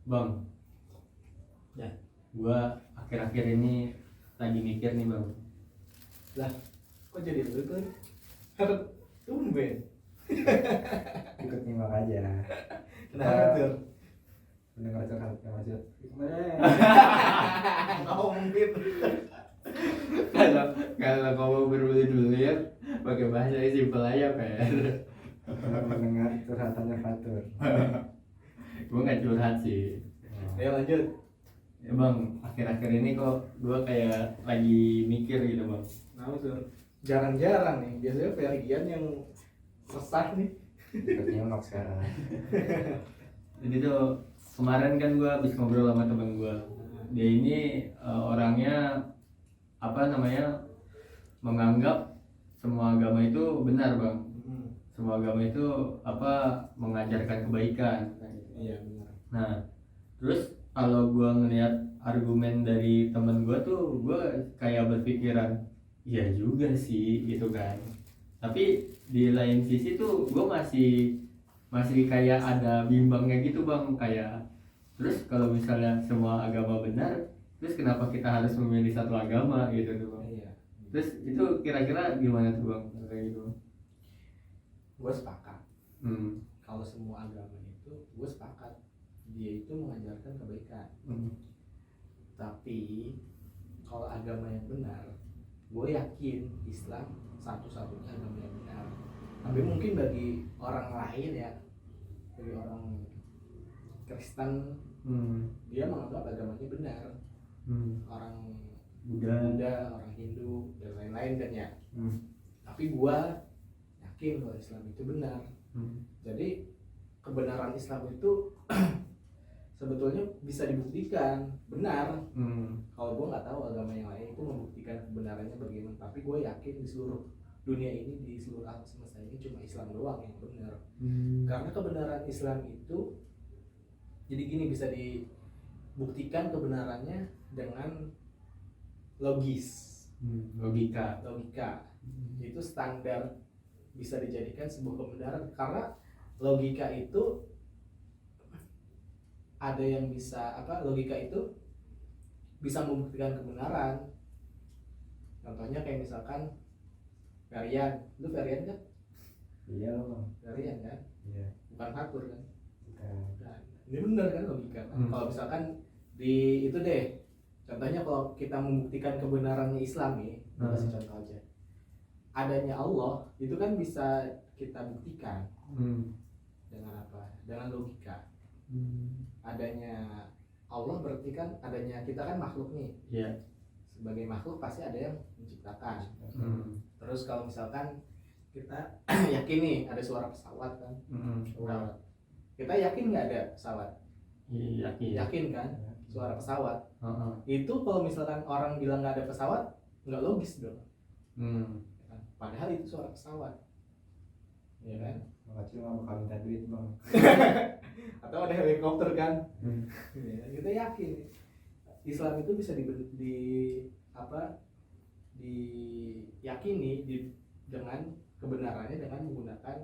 Bang, Ya. gua akhir-akhir ini lagi mikir nih bang. Lah, kok jadi lu tuh? Harus tumben. Ikut nyimak aja. Kenapa tuh? Mendengar curhatnya Majid. Mau mungkin. Kalau kamu berbelit-belit pakai bahasa yang simpel aja Per. Mendengar curhatannya Fatur. Gua nggak curhat sih. Ayo lanjut. Ya bang, akhir-akhir ini kok gua kayak lagi mikir gitu bang. Nah, tuh. Jarang-jarang nih. Biasanya Ferdian yang resah nih. Ikut nyimak sekarang. Jadi tuh kemarin kan gua habis ngobrol sama temen gua. Dia ini orangnya apa namanya, menganggap semua agama itu benar bang. Semua agama itu apa, mengajarkan kebaikan. Iya benar. Nah, terus kalau gua ngelihat argumen dari temen gua tuh, gua kayak berpikiran, iya juga sih gitu kan. Tapi di lain sisi tuh gua masih kayak ada bimbangnya gitu bang, kayak terus kalau misalnya semua agama benar, terus kenapa kita harus memilih satu agama gitu tuh bang. Iya. Terus itu kira-kira gimana tuh bang kayak gitu? Gue sepakat. Hmm. Kalau semua agama itu, gue sepakat. Dia itu mengajarkan kebaikan. Hmm. Tapi kalau agama yang benar, gue yakin Islam satu-satunya agama yang benar. Tapi mungkin bagi orang lain ya, bagi orang Kristen, dia menganggap agamanya benar. Orang Buddha, orang Hindu dan lain-lain kan ya. Tapi gue yakin bahwa Islam itu benar. Jadi kebenaran Islam itu sebetulnya bisa dibuktikan benar. Kalau gue nggak tahu agama yang lain itu membuktikan kebenarannya bagaimana, tapi gue yakin di seluruh dunia ini, di seluruh alam semesta ini cuma Islam doang yang benar. Karena kebenaran Islam itu jadi gini, bisa dibuktikan kebenarannya dengan logis, Logika. itu standar bisa dijadikan sebuah kebenaran, karena logika itu ada yang bisa logika itu bisa membuktikan kebenaran. Contohnya kayak misalkan Varian, lu Varian kan? Iya loh bang. Varian kan? Iya. Bukan Fatur kan? Bukan. Nah, ini benar kan logika kan? Kalau misalkan di itu deh, contohnya kalau kita membuktikan kebenarannya Islam nih, kasih contoh aja. Adanya Allah itu kan bisa kita buktikan dengan apa? Dengan logika. Adanya Allah berarti kan adanya kita kan makhluk nih. Iya. Sebagai makhluk pasti ada yang menciptakan. Terus kalau misalkan kita yakin nih ada suara pesawat kan? Pesawat. Kita yakin nggak ada pesawat? Yakin. Yakin kan? Suara pesawat. Itu kalau misalkan orang bilang nggak ada pesawat, nggak logis dong. Padahal itu suara pesawat, ya kan? Makasih nggak bakal minta duit bang. Atau ada helikopter kan? Ya, kita yakin Islam itu bisa diyakini dengan kebenarannya dengan menggunakan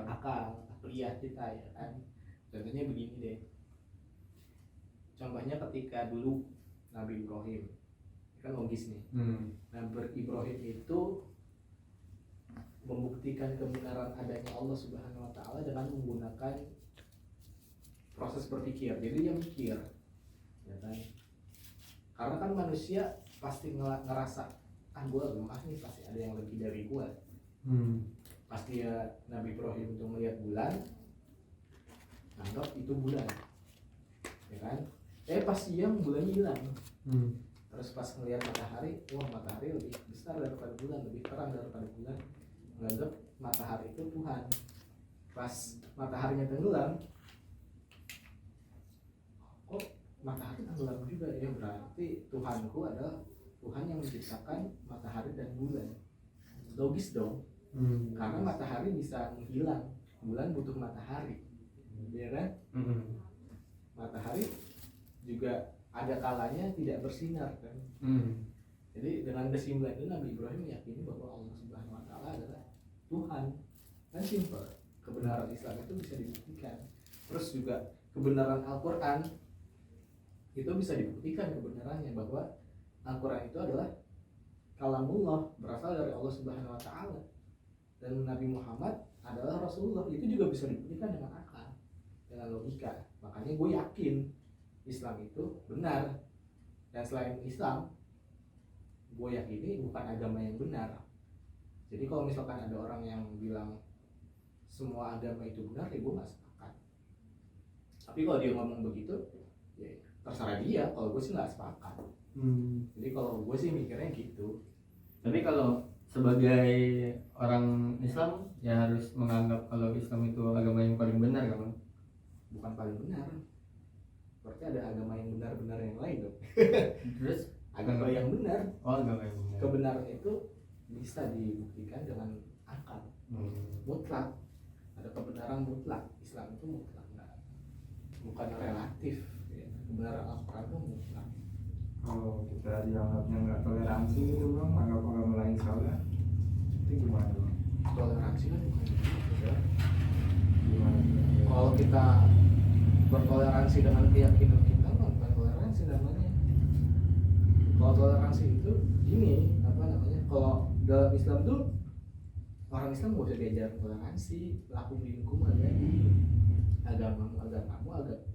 akal akliyah kita, ya kan? Contohnya begini deh. Contohnya ketika dulu Nabi Ibrahim, kan logis nih. Nabi Ibrahim itu membuktikan kebenaran adanya Allah Subhanahu wa taala dengan menggunakan proses berpikir. Jadi dia mikir, ya kan? Karena kan manusia pasti ngerasa gue lemah nih, pasti ada yang lebih dari gue. Pasti ya Nabi Ibrahim itu melihat bulan, anggap itu bulan, ya kan? Pas siang bulannya hilang. Terus pas ngelihat matahari, wah matahari lebih besar daripada bulan, lebih terang daripada bulan. Menganggap matahari itu Tuhan. Pas mataharinya tenggelam, kok matahari tenggelam juga ya, berarti Tuhanku adalah Tuhan yang menciptakan matahari dan bulan. Logis dong. Karena matahari bisa menghilang, bulan butuh matahari, ya kan? Matahari juga ada kalanya tidak bersinar kan. Jadi dengan kesimpulan itu Nabi Ibrahim meyakini bahwa Allah Subhanahu wa taala adalah Tuhan. Kan simpel. Kebenaran Islam itu bisa dibuktikan. Terus juga kebenaran Al-Quran itu bisa dibuktikan kebenarannya, bahwa Al-Quran itu adalah kalamullah, berasal dari Allah Subhanahu wa taala, dan Nabi Muhammad adalah Rasulullah. Itu juga bisa dibuktikan dengan akal, dengan logika. Makanya gue yakin Islam itu benar, dan selain Islam gue yakini bukan agama yang benar. Jadi kalau misalkan ada orang yang bilang semua agama itu benar, ya gue gak sepakat. Tapi kalau dia ngomong begitu, ya terserah dia. Kalau gue sih gak sepakat. Jadi kalau gue sih mikirnya gitu. Tapi kalau sebagai orang Islam ya harus menganggap kalau Islam itu agama yang paling benar kan? Bukan paling benar, berarti ada agama yang benar-benar yang lain dong. Terus Agama yang benar, oh agama yang benar. kebenaran itu bisa dibuktikan dengan akal mutlak. Ada kebenaran mutlak. Islam itu mutlak, bukan relatif ya. Kebenaran Al-Quran itu mutlak. Kalau kita dianggapnya nggak toleransi gitu bang, anggap agama lain salah, itu gimana bang? Toleransi kan bukan begitu ya. Gimana? Kalau kita bertoleransi dengan keyakinan kita, bukan toleransi namanya. Kalau toleransi itu ini apa namanya? Kalau dalam Islam tuh orang Islam gak usah diajar toleransi, lakum dinukum waliya, agamamu agamamu,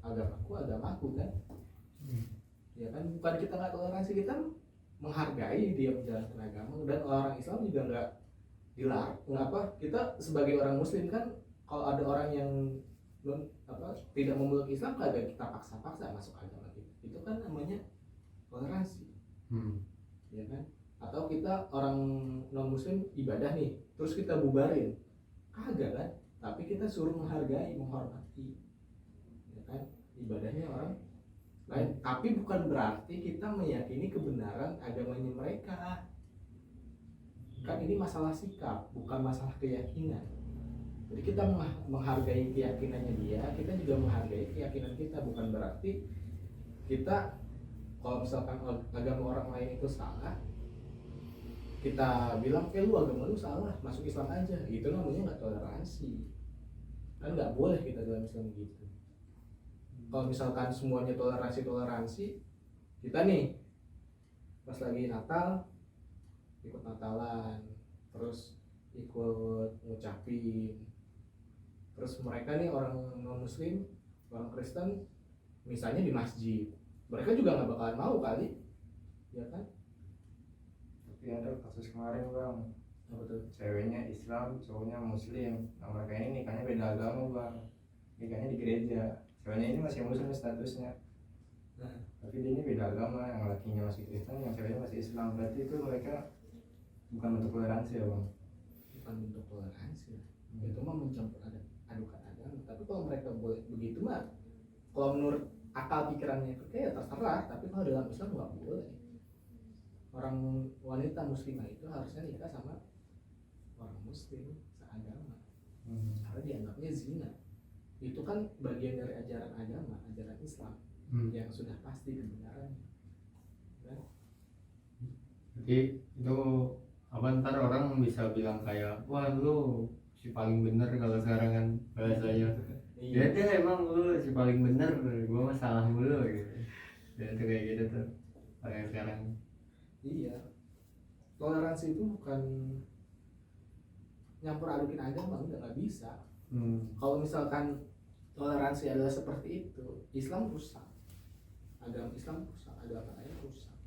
agamaku agamaku kan. Ya kan, bukan kita nggak toleransi, kita menghargai dia menjalankan agama. Dan orang Islam juga nggak dilarang. Apa, kita sebagai orang Muslim kan, kalau ada orang yang tidak memeluk Islam, kagak kita paksa-paksa masuk agama kita. Itu kan namanya toleransi. Ya kan? Atau kita orang non Muslim ibadah nih, terus kita bubarin, kagak kan? Tapi kita suruh menghargai, menghormati, ya kan? Ibadahnya orang lain. Tapi bukan berarti kita meyakini kebenaran agamanya mereka. Kan ini masalah sikap, bukan masalah keyakinan. Jadi kita menghargai keyakinannya dia, kita juga menghargai keyakinan kita. Bukan berarti kita kalau misalkan agama orang lain itu salah, kita bilang lu agama lu salah, masuk Islam aja. Itu namanya nggak toleransi. Kan nggak boleh kita dalam Islam gitu. Kalau misalkan semuanya toleransi, kita nih pas lagi Natal ikut Natalan, terus ikut ngucapin, terus mereka nih orang non Muslim, orang Kristen, misalnya di masjid, mereka juga nggak bakalan mau kali, ya kan? Tapi ada kasus kemarin bang, Apa tuh? ceweknya Islam, cowoknya Muslim. Nah mereka ini nikahnya beda agama bang, nikahnya di gereja. Ceweknya ini masih Muslim statusnya, tapi dia ini beda agama, yang lakinya masih Kristen, yang ceweknya masih Islam. Berarti itu mereka bukan bentuk toleransi ya bang? Bukan bentuk toleransi, itu mah mencampur adukan agama. Tapi kalau mereka boleh begitu mah, kalau menurut akal pikirannya itu ya terserah. Tapi kalau dalam Islam nggak boleh. Orang wanita muslimah itu harusnya nikah sama orang Muslim seagama, karena dianggapnya zina. Itu kan bagian dari ajaran agama, ajaran Islam yang sudah pasti kebenarannya. Kan? Jadi itu apa, ntar orang bisa bilang kayak, wah lu si paling bener kalau sekarang kan bahasanya. Ya deh emang lu si paling bener, gua mah salah mulu gitu. Ya itu kayak gitu tuh kayak sekarang. Iya, toleransi itu bukan nyampur adukin agama, nggak bisa. Kalau misalkan toleransi adalah seperti itu, Islam rusak, agama Islam rusak, agama lain rusak,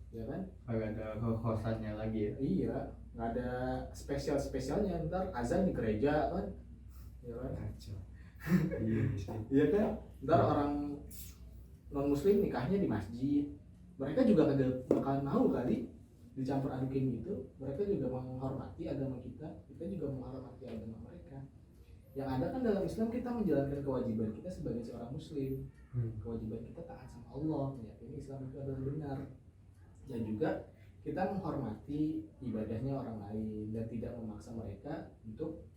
ya kan? Kagak ada kekosannya lagi ya. Iya, nggak ada spesialnya. Ntar azan di gereja kan, ya kan? Kacau. Iya sih. Iya kan? Ntar orang non Muslim nikahnya di masjid, mereka juga kagak bakalan mau kali dicampur adukin gitu. Mereka juga menghormati agama kita juga menghormati agama mereka. Yang ada kan dalam Islam kita menjalankan kewajiban kita sebagai seorang Muslim. Kewajiban kita taat sama Allah, meyakini Islam itu adalah benar, dan juga kita menghormati ibadahnya orang lain dan tidak memaksa mereka untuk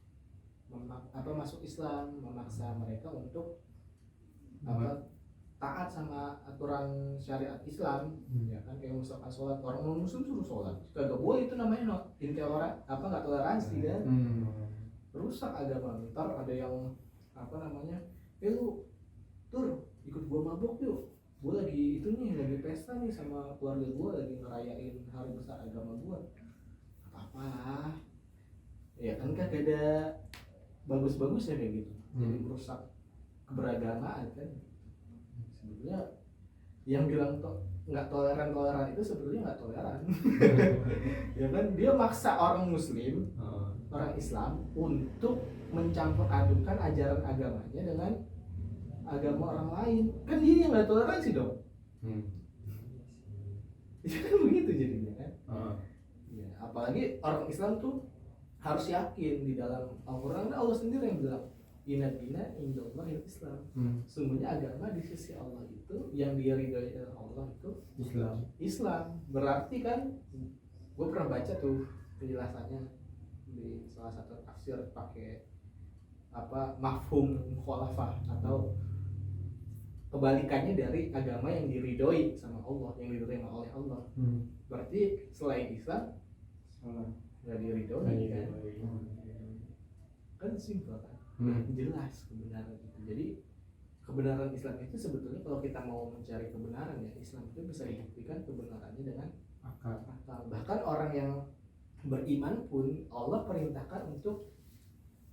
masuk Islam, memaksa mereka untuk taat sama aturan syariat Islam. Ya kan, kayak misalkan sholat, orang non Muslim suruh sholat, kagak boleh. Itu namanya nggak toleransi kan. Rusak agama. Ntar ada yang lu mabok yuk, gue lagi itu nih, lagi pesta nih sama keluarga gue, lagi ngerayain hari besar agama gue. Apa lah, ya kan gak ada bagus-bagusnya kayak gitu. Jadi merusak keberagamaan kan. Sebetulnya yang bilang nggak toleran itu sebetulnya nggak toleran. Ya kan, dia maksa orang muslim, orang Islam untuk mencampur adukan ajaran agamanya dengan agama orang lain. Kan dia yang nggak toleransi dong. Itu kan begitu jadinya kan. Ya, apalagi orang Islam tuh harus yakin di dalam Al-Quran Allah sendiri yang bilang inna dina indallahil Islam. Sungguhnya agama di sisi Allah itu yang diridhoi oleh Allah itu Islam. Berarti kan, gue pernah baca tuh penjelasannya di salah satu tafsir pakai mafhum mukhalafah atau kebalikannya dari agama yang diridhoi sama Allah, yang diterima oleh Allah. Berarti selain Islam nggak diridhoi kan? Kan simpel kan? Jelas kebenaran itu. Jadi kebenaran Islam itu sebetulnya kalau kita mau mencari kebenaran ya, Islam itu bisa dibuktikan kebenarannya dengan akal. Bahkan orang yang beriman pun Allah perintahkan untuk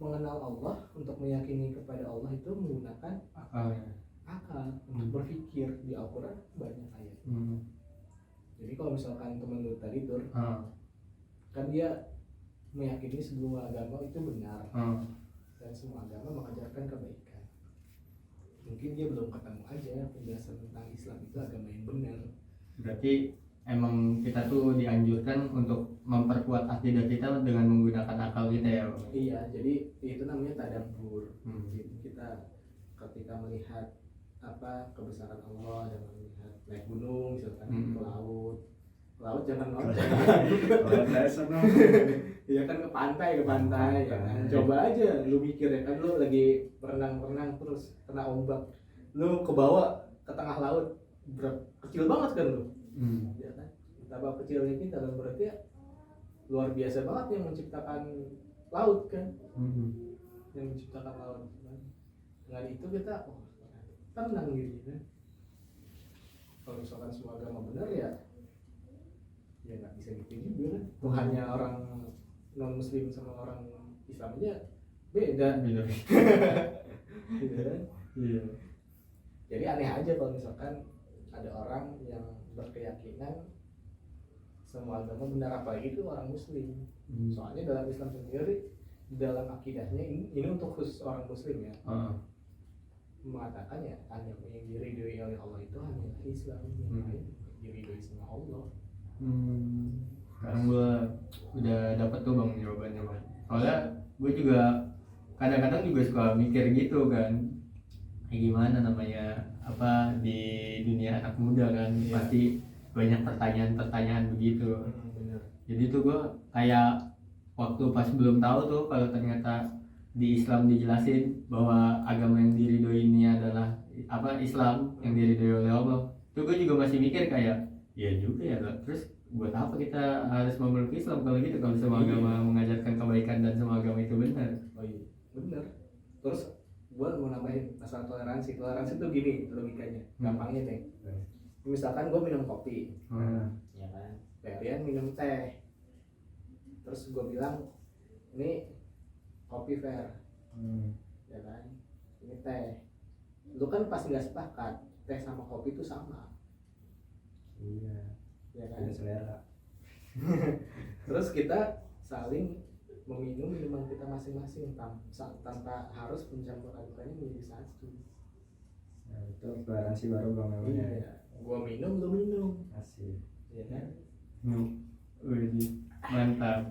mengenal Allah, untuk meyakini kepada Allah itu menggunakan akal untuk berpikir. Di Al-Quran banyak ayat. Jadi kalau misalkan temen lu tadi tur kan dia meyakini sebuah agama itu benar, dan semua agama mengajarkan kebaikan. Mungkin dia belum ketemu aja penjelasan tentang Islam itu agama yang benar. Berarti emang kita tuh dianjurkan untuk memperkuat akidah kita dengan menggunakan akal kita ya. Iya, jadi itu namanya tadabbur. Jadi kita ketika melihat kebesaran Allah dan melihat naik gunung misalkan ke laut jangan loncat. Iya kan, ke pantai ya kan. Coba aja lu mikir ya kan, lu lagi berenang terus kena ombak, lu ke bawah ke tengah laut, kecil banget kan lu. Ya kan, betapa kecilnya kita, dan berarti ya luar biasa banget yang menciptakan laut kan. Yang menciptakan laut kan. Dengan itu kita tenang gitu kan. Kalau misalkan semua agama benar ya nggak bisa gitu juga kan. Tuhannya orang non muslim sama orang Islam aja beda. Gitu kan? Iya. Jadi aneh aja kalau misalkan ada orang yang berkeyakinan semua agama benar, apalagi itu orang muslim. Soalnya dalam Islam sendiri, dalam akidahnya ini untuk khusus orang muslim ya, mengatakan ya agama yang diridhoi oleh Allah itu hanya Islam, yang lain diridhoi sama Allah. Sekarang gue udah dapet tuh bang jawabannya bang. Soalnya gue juga kadang-kadang juga suka mikir gitu kan, kayak gimana namanya di dunia anak muda kan, pasti banyak pertanyaan-pertanyaan begitu. Bener. Jadi tuh gue kayak waktu pas belum tahu tuh kalau ternyata di Islam dijelasin bahwa agama yang diridhoi ini adalah Islam yang diridhoi oleh Allah. Tuh gue juga masih mikir kayak ya juga ya, terus buat apa kita harus memeluk Islam kalau gitu, kalau semua agama mengajarkan kebaikan dan semua agama itu benar. Oh iya, benar. Terus gue mau nambahin masalah toleransi tuh gini logikanya, gampangnya nih. Misalkan gue minum kopi, ya kan, kalian minum teh, terus gue bilang ini kopi fair, ya kan, ini teh. Lu kan pasti nggak sepakat teh sama kopi itu sama. Iya. Ya kan? Selera. Terus kita saling meminum minuman kita masing-masing tanpa harus mencampur adukannya menjadi satu. Nah, itu toleransi baru bang namanya. Iya. Gua minum, lu minum. Asik. Iya kan? Wih, mantap.